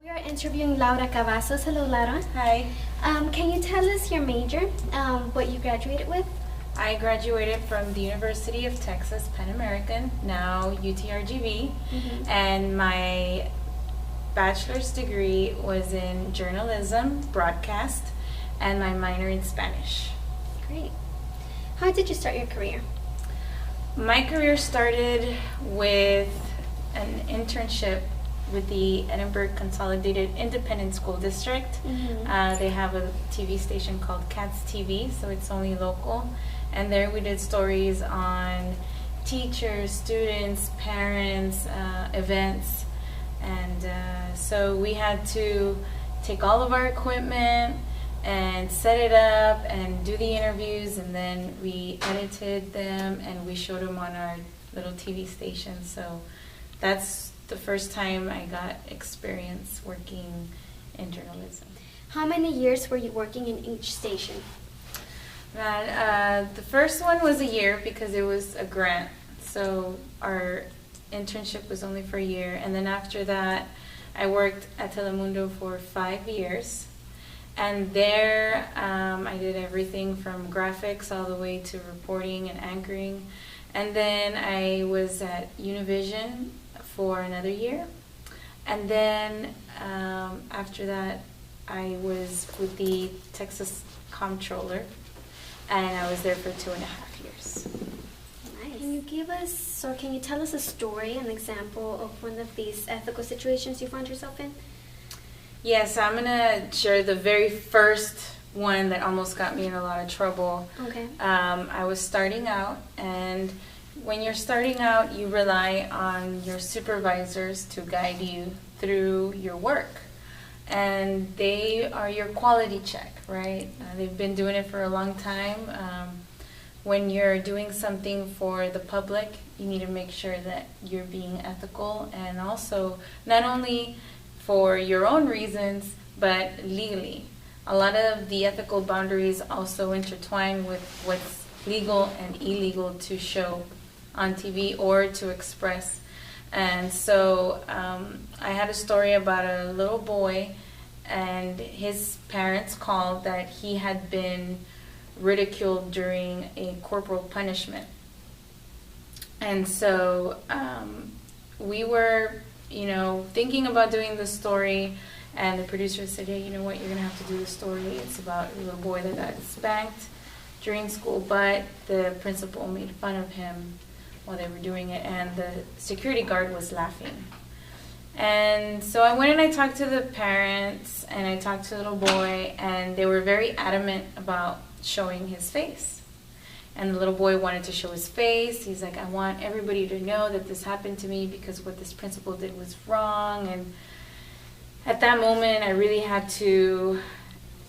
We are interviewing Laura Cavazos. Hello, Laura. Hi. Can you tell us your major, what you graduated with? I graduated from the University of Texas Pan American, now UTRGV, and my bachelor's degree was in journalism, broadcast, and my minor in Spanish. Great. How did you start your career? My career started with an internship with the Edinburgh Consolidated Independent School District. They have a TV station called Cats TV, so it's only local. And there we did stories on teachers, students, parents, events. And so we had to take all of our equipment and set it up and do the interviews, and then we edited them and we showed them on our little TV station. So that's the first time I got experience working in journalism. How many years were you working in each station? The first one was a year because it was a grant. So our internship was only for a year. And then after that, I worked at Telemundo for 5 years. And there I did everything from graphics all the way to reporting and anchoring. And then I was at Univision for another year. And then after that, I was with the Texas Comptroller, and I was there for 2.5 years. Nice. Can you give us, or can you tell us a story, an example of one of these ethical situations you found yourself in? Yes, I'm gonna share the very first one that almost got me in a lot of trouble. Okay. I was starting out, and when you're starting out, you rely on your supervisors to guide you through your work. And they are your quality check, right? They've been doing it for a long time. When you're doing something for the public, you need to make sure that you're being ethical, and also not only for your own reasons, but legally. A lot of the ethical boundaries also intertwine with what's legal and illegal to show on TV or to express. And so I had a story about a little boy, and his parents called that he had been ridiculed during a corporal punishment. And so we were, thinking about doing the story, and the producer said, hey, you know what, you're going to have to do the story. It's about a little boy that got spanked during school, but the principal made fun of him while they were doing it, and the security guard was laughing. And so I went and I talked to the parents, and I talked to the little boy, and they were very adamant about showing his face. And the little boy wanted to show his face. He's like, I want everybody to know that this happened to me because what this principal did was wrong. And at that moment, I really had to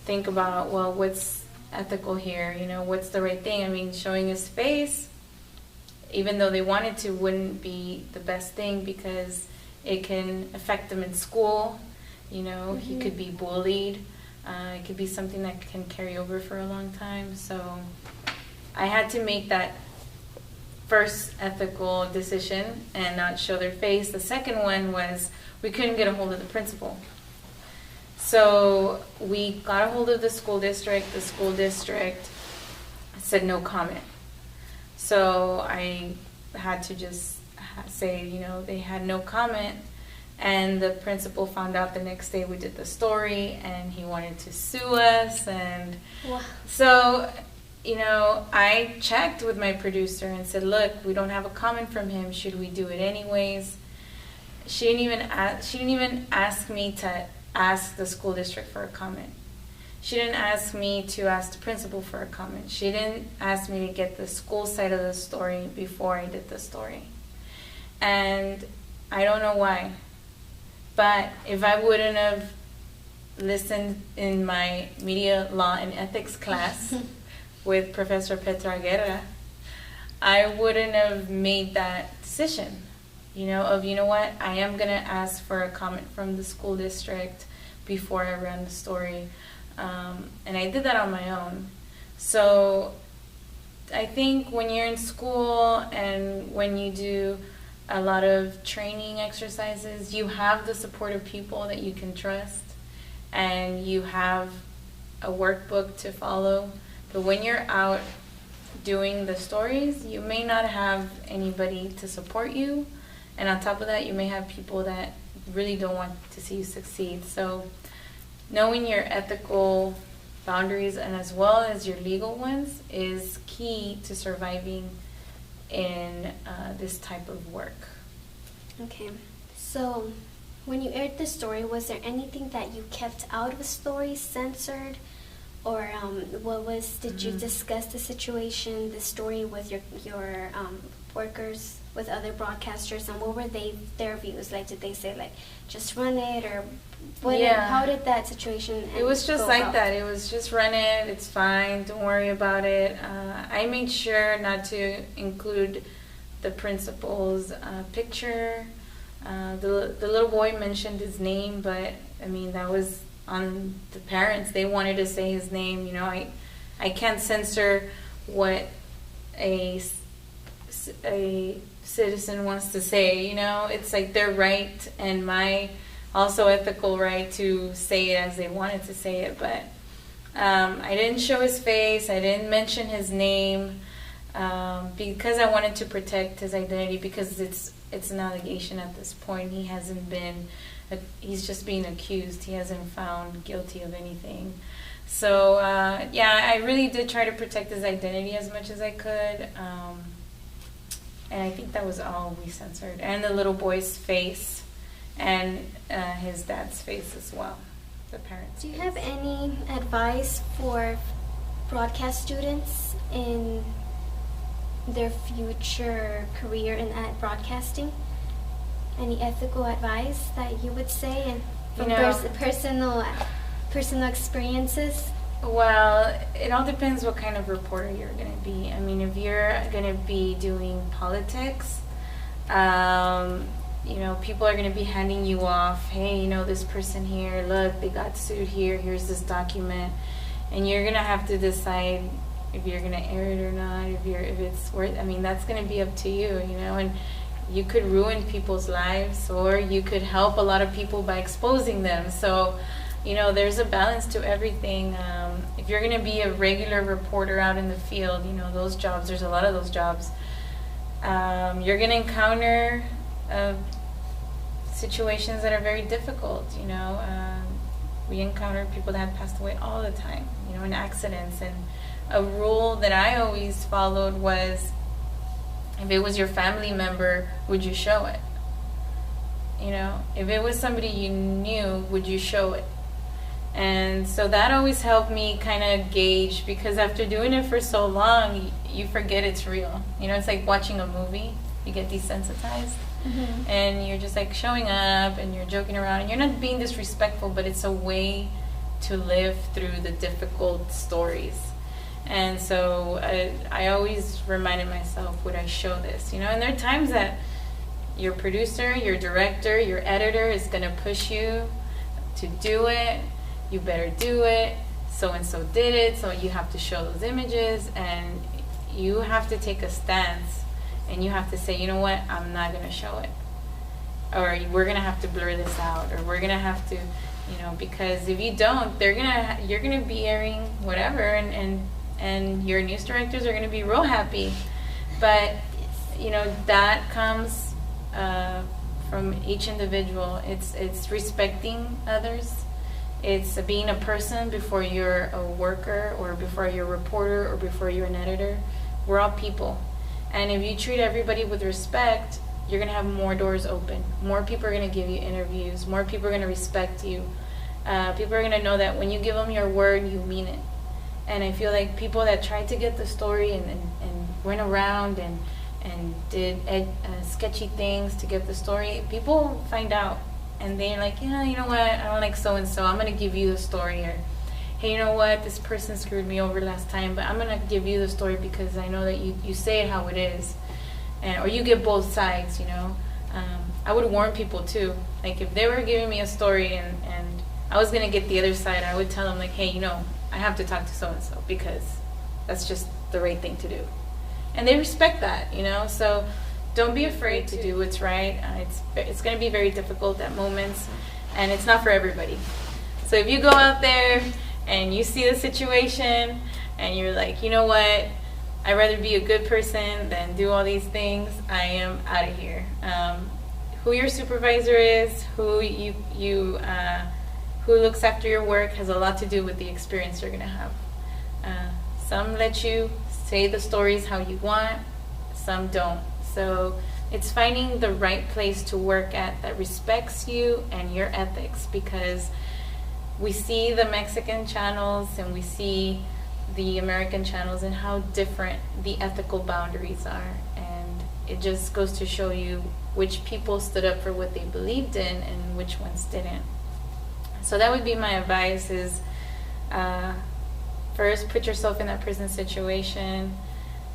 think about, well, what's ethical here? What's the right thing? I mean, showing his face, even though they wanted to, wouldn't be the best thing because it can affect them in school. He could be bullied. It could be something that can carry over for a long time. So I had to make that first ethical decision and not show their face. The second one was we couldn't get a hold of the principal. So we got a hold of the school district. The school district said no comment. So I had to just say, they had no comment. And the principal found out the next day we did the story, and he wanted to sue us. And wow. So, I checked with my producer and said, look, we don't have a comment from him. Should we do it anyways? She didn't even ask me to ask the school district for a comment. She didn't ask me to ask the principal for a comment. She didn't ask me to get the school side of the story before I did the story. And I don't know why. But if I wouldn't have listened in my media law and ethics class with Professor Petra Guerra, I wouldn't have made that decision, you know what, I am going to ask for a comment from the school district before I ran the story. And I did that on my own. So I think when you're in school and when you do a lot of training exercises. You have the support of people that you can trust, and you have a workbook to follow. But when you're out doing the stories, you may not have anybody to support you, and on top of that, you may have people that really don't want to see you succeed. So knowing your ethical boundaries and as well as your legal ones is key to surviving in this type of work. Okay, so when you aired the story, was there anything that you kept out of the story, censored, or did you discuss the situation, the story with your workers, with other broadcasters, and what were their views? Like, did they say like just run it, or how did that situation It was just like that. It was just run it, it's fine, don't worry about it. I made sure not to include the principal's picture. The little boy mentioned his name, but I mean that was on the parents. They wanted to say his name. You know, I can't censor what a citizen wants to say. You know, it's like their right and my also ethical right to say it as they wanted to say it. But I didn't show his face. I didn't mention his name because I wanted to protect his identity, because it's an allegation at this point. He hasn't been, he's just being accused. He hasn't found guilty of anything. So, I really did try to protect his identity as much as I could. And I think that was all we censored. And the little boy's face and his dad's face as well, the parents' Do you face. have any advice for broadcast students in their future career in broadcasting? Any ethical advice that you would say, and from personal experiences? Well, it all depends what kind of reporter you're going to be. I mean, if you're going to be doing politics, people are going to be handing you off, hey, this person here, look, they got sued here, here's this document, and you're going to have to decide if you're going to air it or not, if it's worth. I mean, that's going to be up to you, and you could ruin people's lives, or you could help a lot of people by exposing them. So, there's a balance to everything. If you're going to be a regular reporter out in the field, those jobs, there's a lot of those jobs. You're going to encounter situations that are very difficult. We encounter people that have passed away all the time, in accidents. And a rule that I always followed was, if it was your family member, would you show it? If it was somebody you knew, would you show it? And so that always helped me kind of gauge, because after doing it for so long, you forget it's real. It's like watching a movie. You get desensitized. Mm-hmm. And you're just like showing up and you're joking around and you're not being disrespectful, but it's a way to live through the difficult stories. And so I always reminded myself, would I show this? And there are times that your producer, your director, your editor is going to push you to do it. You better do it. So-and-so did it, so you have to show those images, and you have to take a stance, and you have to say, you know what, I'm not going to show it. Or we're going to have to blur this out, or we're going to have to, because if you don't, you're going to be airing whatever, and your news directors are going to be real happy. But, that comes from each individual. It's respecting others. It's being a person before you're a worker, or before you're a reporter, or before you're an editor. We're all people. And if you treat everybody with respect, you're going to have more doors open. More people are going to give you interviews. More people are going to respect you. People are going to know that when you give them your word, you mean it. And I feel like people that tried to get the story and went around and did sketchy things to get the story, people find out. And they're like, yeah, you know what, I don't like so-and-so, I'm going to give you the story. Or, hey, you know what, this person screwed me over last time, but I'm going to give you the story because I know that you say it how it is. Or you get both sides, I would warn people too. Like, if they were giving me a story and I was going to get the other side, I would tell them, like, hey, I have to talk to so-and-so because that's just the right thing to do. And they respect that, so don't be afraid to do what's right. It's going to be very difficult at moments, and it's not for everybody. So if you go out there and you see the situation and you're like, you know what, I'd rather be a good person than do all these things, I am out of here. Who your supervisor is, who who looks after your work has a lot to do with the experience you're going to have. Some let you say the stories how you want, some don't. So it's finding the right place to work at that respects you and your ethics, because we see the Mexican channels and we see the American channels and how different the ethical boundaries are. And it just goes to show you which people stood up for what they believed in and which ones didn't. So that would be my advice is, first, put yourself in that prison situation.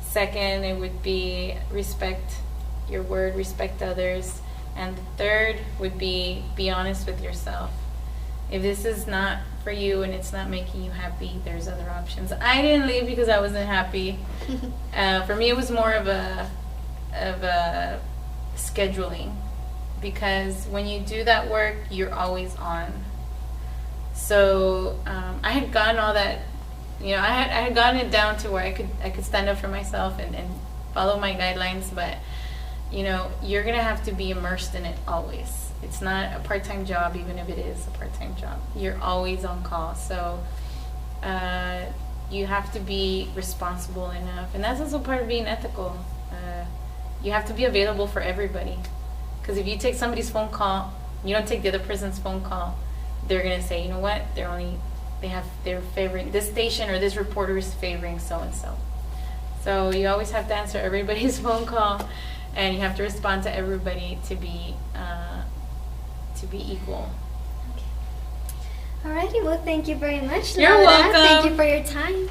Second, it would be respect your word, respect others. And the third would be honest with yourself. If this is not for you and it's not making you happy, there's other options. I didn't leave because I wasn't happy. For me, it was more of a scheduling, because when you do that work, you're always on. So I had gotten all that. I had gotten it down to where I could stand up for myself and follow my guidelines, but you're gonna have to be immersed in it always. It's not a part-time job, even if it is a part-time job. You're always on call, so you have to be responsible enough, and that's also part of being ethical. You have to be available for everybody, because if you take somebody's phone call, you don't take the other person's phone call, they're gonna say, you know what, they're favoring this station, or this reporter is favoring so and so. So you always have to answer everybody's phone call, and you have to respond to everybody to be equal. Okay. Alrighty, well, thank you very much. You're welcome. Thank you for your time.